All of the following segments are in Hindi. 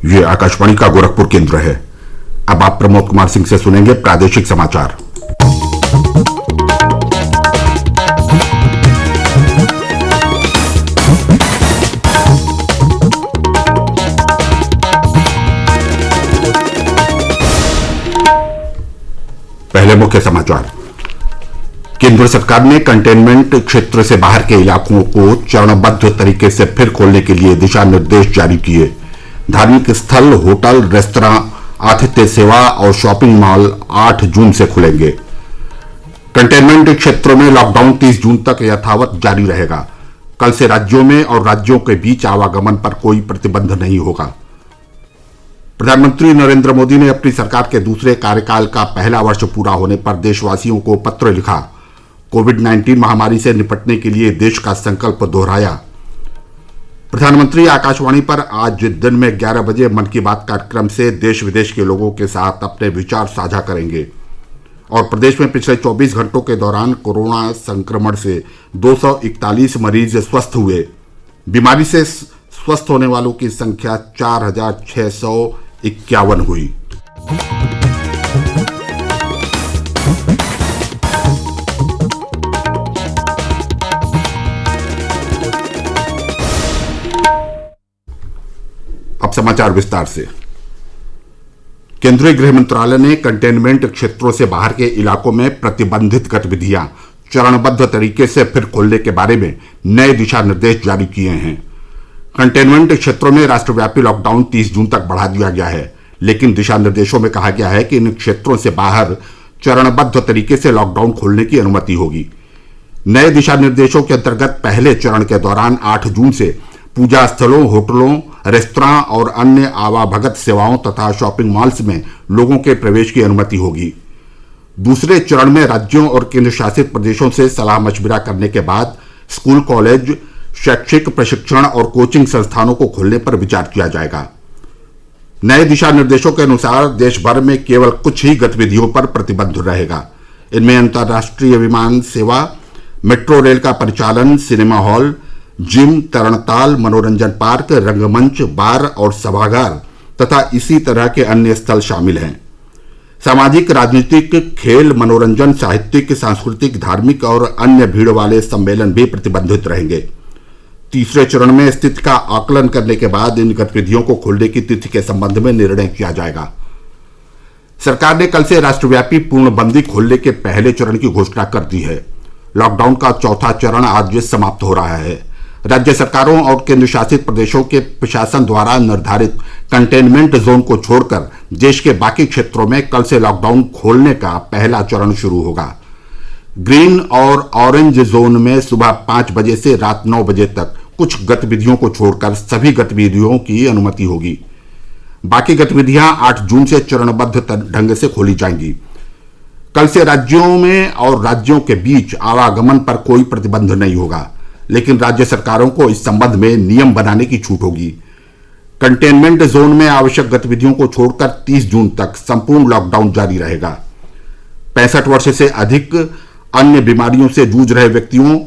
ये आकाशवाणी का गोरखपुर केंद्र है। अब आप प्रमोद कुमार सिंह से सुनेंगे प्रादेशिक समाचार। पहले मुख्य समाचार। केंद्र सरकार ने कंटेनमेंट क्षेत्र से बाहर के इलाकों को चरणबद्ध तरीके से फिर खोलने के लिए दिशा निर्देश जारी किए। धार्मिक स्थल, होटल, रेस्तरां, आतिथ्य सेवा और शॉपिंग मॉल 8 जून से खुलेंगे। कंटेनमेंट क्षेत्रों में लॉकडाउन 30 जून तक यथावत जारी रहेगा। कल से राज्यों में और राज्यों के बीच आवागमन पर कोई प्रतिबंध नहीं होगा। प्रधानमंत्री नरेंद्र मोदी ने अपनी सरकार के दूसरे कार्यकाल का पहला वर्ष पूरा होने पर देशवासियों को पत्र लिखा। कोविड-19 महामारी से निपटने के लिए देश का संकल्प दोहराया। प्रधानमंत्री आकाशवाणी पर आज दिन में 11 बजे मन की बात कार्यक्रम से देश विदेश के लोगों के साथ अपने विचार साझा करेंगे। और प्रदेश में पिछले 24 घंटों के दौरान कोरोना संक्रमण से 241 मरीज स्वस्थ हुए। बीमारी से स्वस्थ होने वालों की संख्या 4,651 हुई। अब समाचार विस्तार से। केंद्रीय गृह मंत्रालय ने कंटेनमेंट क्षेत्रों से बाहर के इलाकों में प्रतिबंधित गतिविधियां चरणबद्ध तरीके से फिर खोलने के बारे में नए दिशा निर्देश जारी किए हैं। कंटेनमेंट क्षेत्रों में राष्ट्रव्यापी लॉकडाउन 30 जून तक बढ़ा दिया गया है, लेकिन दिशा निर्देशों में कहा गया है कि इन क्षेत्रों से बाहर चरणबद्ध तरीके से लॉकडाउन खोलने की अनुमति होगी। नए दिशा निर्देशों के अंतर्गत पहले चरण के दौरान 8 जून से पूजा स्थलों, होटलों, रेस्तरां और अन्य आवाभगत सेवाओं तथा शॉपिंग मॉल्स में लोगों के प्रवेश की अनुमति होगी। दूसरे चरण में राज्यों और केंद्र शासित प्रदेशों से सलाह मशविरा करने के बाद स्कूल, कॉलेज, शैक्षिक प्रशिक्षण और कोचिंग संस्थानों को खोलने पर विचार किया जाएगा। नए दिशा निर्देशों के अनुसार देश भर में केवल कुछ ही गतिविधियों पर प्रतिबंध रहेगा। इनमें अंतर्राष्ट्रीय विमान सेवा, मेट्रो रेल का परिचालन, सिनेमा हॉल, जिम, तरणताल, मनोरंजन पार्क, रंगमंच, बार और सभागार तथा इसी तरह के अन्य स्थल शामिल हैं। सामाजिक, राजनीतिक, खेल, मनोरंजन, साहित्यिक, सांस्कृतिक, धार्मिक और अन्य भीड़ वाले सम्मेलन भी प्रतिबंधित रहेंगे। तीसरे चरण में स्थिति का आकलन करने के बाद इन गतिविधियों को खोलने की तिथि के संबंध में निर्णय किया जाएगा। सरकार ने कल से राष्ट्रव्यापी पूर्णबंदी खोलने के पहले चरण की घोषणा कर दी है। लॉकडाउन का चौथा चरण आज समाप्त हो रहा है। राज्य सरकारों और केंद्र शासित प्रदेशों के प्रशासन द्वारा निर्धारित कंटेनमेंट जोन को छोड़कर देश के बाकी क्षेत्रों में कल से लॉकडाउन खोलने का पहला चरण शुरू होगा। ग्रीन और ऑरेंज जोन में सुबह 5 बजे से रात 9 बजे तक कुछ गतिविधियों को छोड़कर सभी गतिविधियों की अनुमति होगी। बाकी गतिविधियां 8 जून से चरणबद्ध ढंग से खोली जाएंगी। कल से राज्यों में और राज्यों के बीच आवागमन पर कोई प्रतिबंध नहीं होगा, लेकिन राज्य सरकारों को इस संबंध में नियम बनाने की छूट होगी। कंटेनमेंट जोन में आवश्यक गतिविधियों को छोड़कर 30 जून तक संपूर्ण लॉकडाउन जारी रहेगा। 65 वर्ष से अधिक, अन्य बीमारियों से जूझ रहे व्यक्तियों,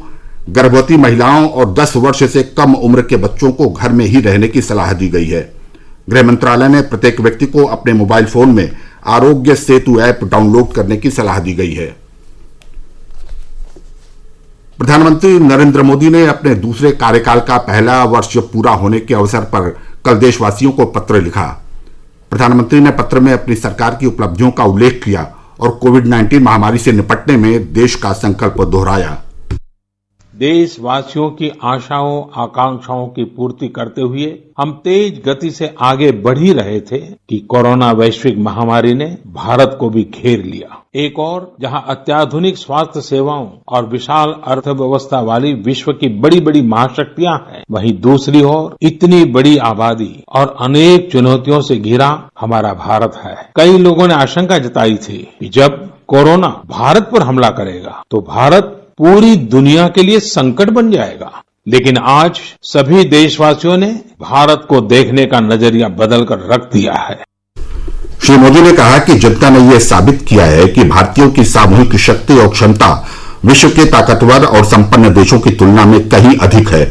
गर्भवती महिलाओं और 10 वर्ष से कम उम्र के बच्चों को घर में ही रहने की सलाह दी गई है। गृह मंत्रालय ने प्रत्येक व्यक्ति को अपने मोबाइल फोन में आरोग्य सेतु ऐप डाउनलोड करने की सलाह दी गई है। प्रधानमंत्री नरेंद्र मोदी ने अपने दूसरे कार्यकाल का पहला वर्ष पूरा होने के अवसर पर कल देशवासियों को पत्र लिखा। प्रधानमंत्री ने पत्र में अपनी सरकार की उपलब्धियों का उल्लेख किया और कोविड-19 महामारी से निपटने में देश का संकल्प दोहराया। देशवासियों की आशाओं, आकांक्षाओं की पूर्ति करते हुए हम तेज गति से आगे बढ़ ही रहे थे कि कोरोना वैश्विक महामारी ने भारत को भी घेर लिया। एक और जहां अत्याधुनिक स्वास्थ्य सेवाओं और विशाल अर्थव्यवस्था वाली विश्व की बड़ी बड़ी महाशक्तियां हैं, वहीं दूसरी ओर इतनी बड़ी आबादी और अनेक चुनौतियों से घिरा हमारा भारत है। कई लोगों ने आशंका जताई थी कि जब कोरोना भारत पर हमला करेगा तो भारत पूरी दुनिया के लिए संकट बन जाएगा, लेकिन आज सभी देशवासियों ने भारत को देखने का नजरिया बदलकर रख दिया है। श्री मोदी ने कहा कि जनता ने यह साबित किया है कि भारतीयों की सामूहिक शक्ति और क्षमता विश्व के ताकतवर और संपन्न देशों की तुलना में कहीं अधिक है।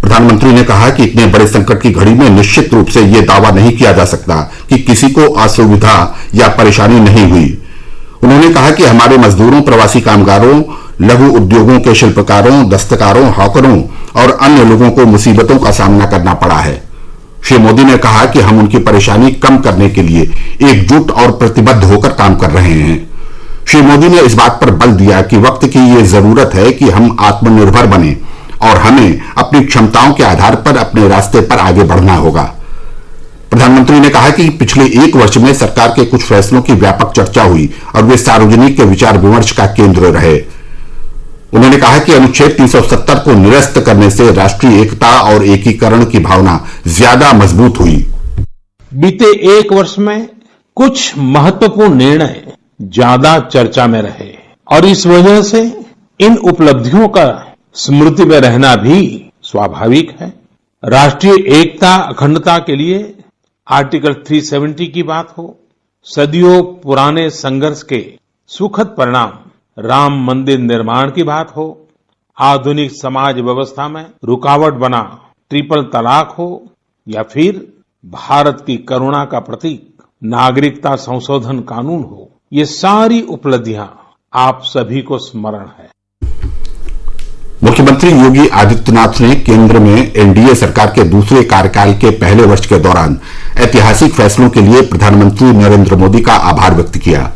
प्रधानमंत्री ने कहा कि इतने बड़े संकट की घड़ी में निश्चित रूप से यह दावा नहीं किया जा सकता कि किसी को असुविधा या परेशानी नहीं हुई। उन्होंने कहा कि हमारे मजदूरों, प्रवासी कामगारों, लघु उद्योगों के शिल्पकारों, दस्तकारों, हॉकरों और अन्य लोगों को मुसीबतों का सामना करना पड़ा है। श्री मोदी ने कहा कि हम उनकी परेशानी कम करने के लिए एकजुट और प्रतिबद्ध होकर काम कर रहे हैं। श्री मोदी ने इस बात पर बल दिया कि वक्त की ये जरूरत है कि हम आत्मनिर्भर बने और हमें अपनी क्षमताओं के आधार पर अपने रास्ते पर आगे बढ़ना होगा। प्रधानमंत्री ने कहा कि पिछले एक वर्ष में सरकार के कुछ फैसलों की व्यापक चर्चा हुई और वे सार्वजनिक विचार विमर्श का केंद्र रहे। उन्होंने कहा कि अनुच्छेद 370 को निरस्त करने से राष्ट्रीय एकता और एकीकरण की भावना ज्यादा मजबूत हुई। बीते एक वर्ष में कुछ महत्वपूर्ण निर्णय ज्यादा चर्चा में रहे और इस वजह से इन उपलब्धियों का स्मृति में रहना भी स्वाभाविक है। राष्ट्रीय एकता, अखंडता के लिए आर्टिकल 370 की बात हो, सदियों पुराने संघर्ष के सुखद परिणाम राम मंदिर निर्माण की बात हो, आधुनिक समाज व्यवस्था में रुकावट बना ट्रिपल तलाक हो या फिर भारत की करुणा का प्रतीक नागरिकता संशोधन कानून हो, ये सारी उपलब्धियां आप सभी को स्मरण है। मुख्यमंत्री योगी आदित्यनाथ ने केंद्र में एनडीए सरकार के दूसरे कार्यकाल के पहले वर्ष के दौरान ऐतिहासिक फैसलों के लिए प्रधानमंत्री नरेंद्र मोदी का आभार व्यक्त किया।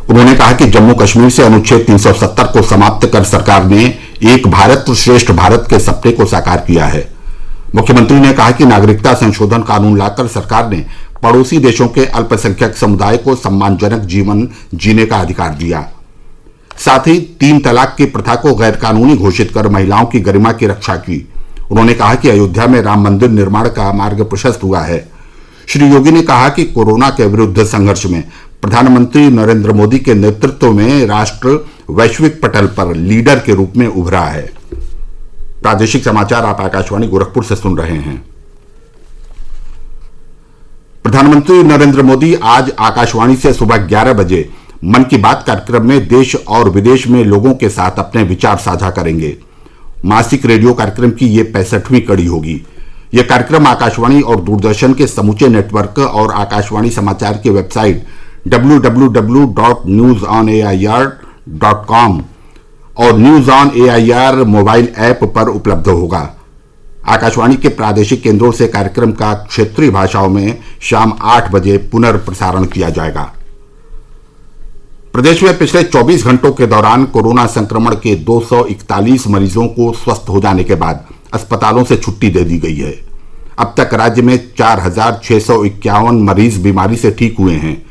उन्होंने कहा कि जम्मू कश्मीर से अनुच्छेद 370 को समाप्त कर सरकार ने एक भारत श्रेष्ठ भारत के सपने को साकार किया है। मुख्यमंत्री ने कहा कि नागरिकता संशोधन कानून लाकर सरकार ने पड़ोसी देशों के अल्पसंख्यक समुदाय को सम्मानजनक जीवन जीने का अधिकार दिया। साथ ही 3 तलाक की प्रथा को गैर कानूनी घोषित कर महिलाओं की गरिमा की रक्षा की। उन्होंने कहा कि अयोध्या में राम मंदिर निर्माण का मार्ग प्रशस्त हुआ है। श्री योगी ने कहा कि कोरोना के विरुद्ध संघर्ष में प्रधानमंत्री नरेंद्र मोदी के नेतृत्व में राष्ट्र वैश्विक पटल पर लीडर के रूप में उभरा है। प्रादेशिक समाचार आप आकाशवाणी गोरखपुर से सुन रहे हैं। प्रधानमंत्री नरेंद्र मोदी आज आकाशवाणी से सुबह 11 बजे मन की बात कार्यक्रम में देश और विदेश में लोगों के साथ अपने विचार साझा करेंगे। मासिक रेडियो कार्यक्रम की यह 65वीं कड़ी होगी। यह कार्यक्रम आकाशवाणी और दूरदर्शन के समूचे नेटवर्क और आकाशवाणी समाचार की वेबसाइट www.newsonair.com और news on AIR mobile app पर उपलब्ध होगा। आकाशवाणी के प्रादेशिक केंद्रों से कार्यक्रम का क्षेत्रीय भाषाओं में शाम 8 बजे पुनर्प्रसारण किया जाएगा। प्रदेश में पिछले 24 घंटों के दौरान कोरोना संक्रमण के 241 मरीजों को स्वस्थ हो जाने के बाद अस्पतालों से छुट्टी दे दी गई है। अब तक राज्य में 4,651 मरीज बीमारी से ठीक हुए हैं।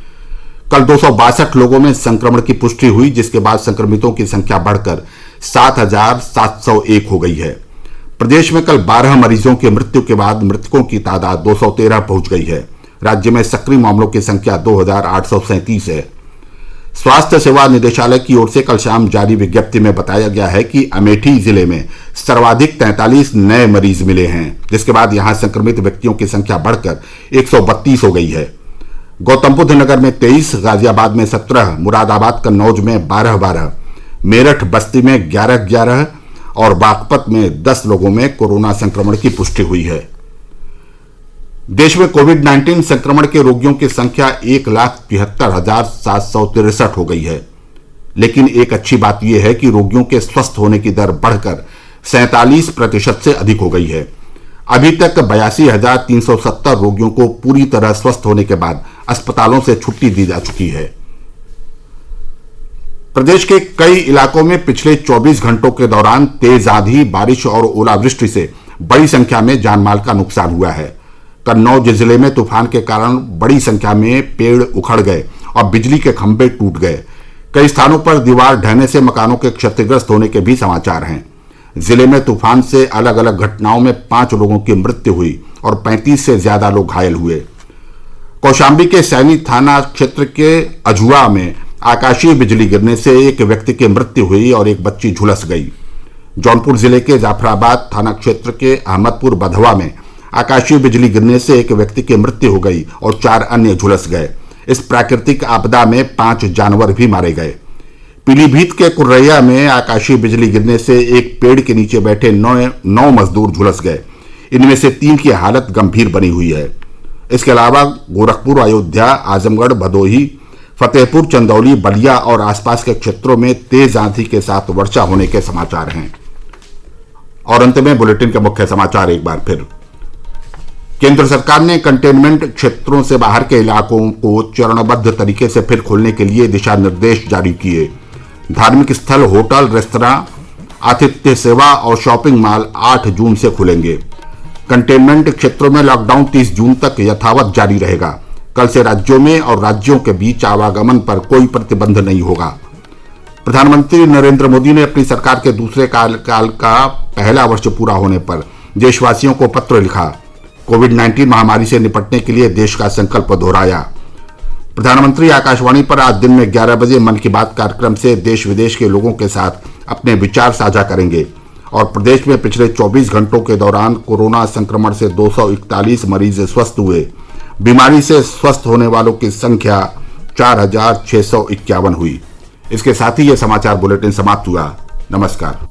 कल 262 लोगों में संक्रमण की पुष्टि हुई, जिसके बाद संक्रमितों की संख्या बढ़कर 7,701 हो गई है। प्रदेश में कल 12 मरीजों की मृत्यु के बाद मृतकों की तादाद 213 पहुंच गई है। राज्य में सक्रिय मामलों की संख्या 2,837 है। स्वास्थ्य सेवा निदेशालय की ओर से कल शाम जारी विज्ञप्ति में बताया गया है कि अमेठी जिले में सर्वाधिक 43 नए मरीज मिले हैं, जिसके बाद यहां संक्रमित व्यक्तियों की संख्या बढ़कर 132 हो गई है। गौतमबुद्ध नगर में 23, गाजियाबाद में 17, मुरादाबाद कन्नौज में 12-12, मेरठ बस्ती में 11-11 और बागपत में 10 लोगों में कोरोना संक्रमण की पुष्टि हुई है। देश में कोविड-19 संक्रमण के रोगियों की संख्या 1,73,763 हो गई है। लेकिन एक अच्छी बात यह है कि रोगियों के स्वस्थ होने की दर बढ़कर 47% से अधिक हो गई है। अभी तक 82,370 रोगियों को पूरी तरह स्वस्थ होने के बाद अस्पतालों से छुट्टी दी जा चुकी है। प्रदेश के कई इलाकों में पिछले 24 घंटों के दौरान तेज आंधी, बारिश और ओलावृष्टि से बड़ी संख्या में जानमाल का नुकसान हुआ है। कन्नौज जिले में तूफान के कारण बड़ी संख्या में पेड़ उखड़ गए और बिजली के खंभे टूट गए। कई स्थानों पर दीवार ढहने से मकानों के क्षतिग्रस्त होने के भी समाचार हैं। जिले में तूफान से अलग अलग घटनाओं में 5 लोगों की मृत्यु हुई और 35 से ज्यादा लोग घायल हुए। कौशाम्बी के सैनी थाना क्षेत्र के अझुआ में आकाशीय बिजली गिरने से एक व्यक्ति की मृत्यु हुई और एक बच्ची झुलस गई। जौनपुर जिले के जाफराबाद थाना क्षेत्र के अहमदपुर बधवा में आकाशीय बिजली गिरने से एक व्यक्ति की मृत्यु हो गई और 4 अन्य झुलस गए। इस प्राकृतिक आपदा में 5 जानवर भी मारे गए। पीलीभीत के कुर्रैया में आकाशीय बिजली गिरने से एक पेड़ के नीचे बैठे 9 मजदूर झुलस गए। इनमें से 3 की हालत गंभीर बनी हुई है। इसके अलावा गोरखपुर, अयोध्या, आजमगढ़, भदोही, फतेहपुर, चंदौली, बलिया और आसपास के क्षेत्रों में तेज आंधी के साथ वर्षा होने के समाचार हैं। और अंत में बुलेटिन के मुख्य समाचार एक बार फिर। केंद्र सरकार ने कंटेनमेंट क्षेत्रों से बाहर के इलाकों को चरणबद्ध तरीके से फिर खोलने के लिए दिशा निर्देश जारी किए। धार्मिक स्थल, होटल, रेस्तरां, आतिथ्य सेवा और शॉपिंग मॉल 8 जून से खुलेंगे। कंटेनमेंट क्षेत्रों में लॉकडाउन 30 जून तक यथावत जारी रहेगा। कल से राज्यों में और राज्यों के बीच आवागमन पर कोई प्रतिबंध नहीं होगा। प्रधानमंत्री नरेंद्र मोदी ने अपनी सरकार के दूसरे कार्यकाल का पहला वर्ष पूरा होने पर देशवासियों को पत्र लिखा। कोविड-19 महामारी से निपटने के लिए देश का संकल्प दोहराया। प्रधानमंत्री आकाशवाणी पर आज दिन में 11 बजे मन की बात कार्यक्रम से देश विदेश के लोगों के साथ अपने विचार साझा करेंगे। और प्रदेश में पिछले 24 घंटों के दौरान कोरोना संक्रमण से 241 मरीज स्वस्थ हुए। बीमारी से स्वस्थ होने वालों की संख्या 4,651 हुई। इसके साथ ही यह समाचार बुलेटिन समाप्त हुआ। नमस्कार।